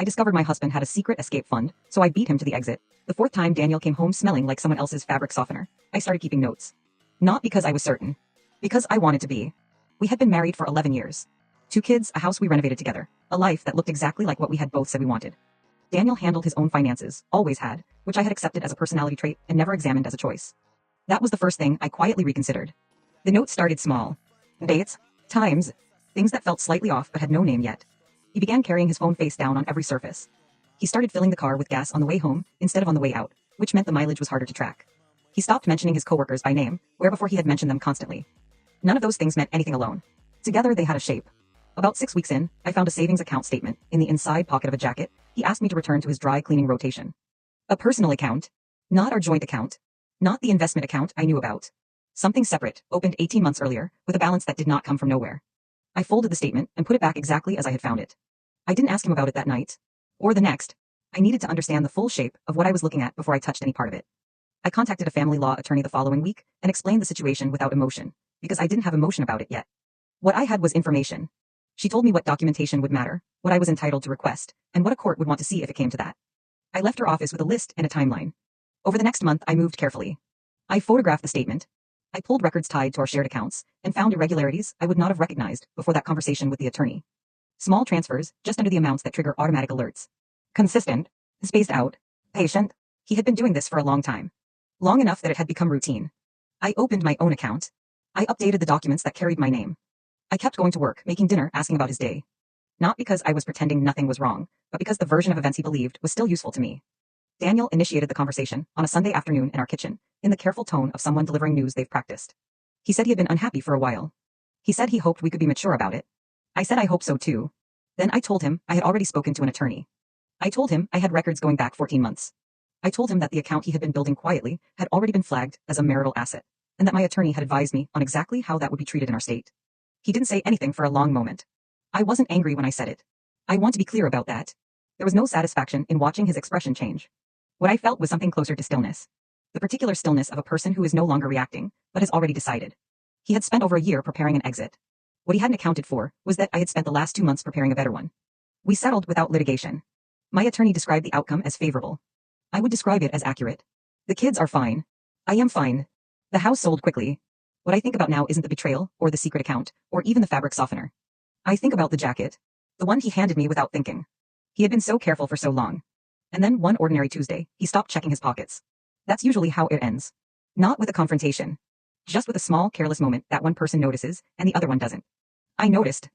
I discovered my husband had a secret escape fund, so I beat him to the exit. The fourth time Daniel came home smelling like someone else's fabric softener, I started keeping notes. Not because I was certain. Because I wanted to be. We had been married for 11 years. 2 kids, a house we renovated together, a life that looked exactly like what we had both said we wanted. Daniel handled his own finances, always had, which I had accepted as a personality trait and never examined as a choice. That was the first thing I quietly reconsidered. The note started small. Dates, times, things that felt slightly off but had no name yet. He began carrying his phone face down on every surface. He started filling the car with gas on the way home instead of on the way out, which meant the mileage was harder to track. He stopped mentioning his coworkers by name, where before he had mentioned them constantly. None of those things meant anything alone. Together they had a shape. About 6 weeks in, I found a savings account statement in the inside pocket of a jacket he asked me to return to his dry cleaning rotation. A personal account. Not our joint account. Not the investment account I knew about. Something separate, opened 18 months earlier, with a balance that did not come from nowhere. I folded the statement and put it back exactly as I had found it. I didn't ask him about it that night. Or the next. I needed to understand the full shape of what I was looking at before I touched any part of it. I contacted a family law attorney the following week and explained the situation without emotion, because I didn't have emotion about it yet. What I had was information. She told me what documentation would matter, what I was entitled to request, and what a court would want to see if it came to that. I left her office with a list and a timeline. Over the next month, I moved carefully. I photographed the statement. I pulled records tied to our shared accounts and found irregularities I would not have recognized before that conversation with the attorney. Small transfers, just under the amounts that trigger automatic alerts. Consistent, spaced out, patient. He had been doing this for a long time. Long enough that it had become routine. I opened my own account. I updated the documents that carried my name. I kept going to work, making dinner, asking about his day. Not because I was pretending nothing was wrong, but because the version of events he believed was still useful to me. Daniel initiated the conversation on a Sunday afternoon in our kitchen, in the careful tone of someone delivering news they've practiced. He said he had been unhappy for a while. He said he hoped we could be mature about it. I said I hope so too. Then I told him I had already spoken to an attorney. I told him I had records going back 14 months. I told him that the account he had been building quietly had already been flagged as a marital asset, and that my attorney had advised me on exactly how that would be treated in our state. He didn't say anything for a long moment. I wasn't angry when I said it. I want to be clear about that. There was no satisfaction in watching his expression change. What I felt was something closer to stillness. The particular stillness of a person who is no longer reacting, but has already decided. He had spent over a year preparing an exit. What he hadn't accounted for was that I had spent the last 2 months preparing a better one. We settled without litigation. My attorney described the outcome as favorable. I would describe it as accurate. The kids are fine. I am fine. The house sold quickly. What I think about now isn't the betrayal, or the secret account, or even the fabric softener. I think about the jacket. The one he handed me without thinking. He had been so careful for so long. And then one ordinary Tuesday, he stopped checking his pockets. That's usually how it ends. Not with a confrontation. Just with a small, careless moment that one person notices and the other one doesn't. I noticed.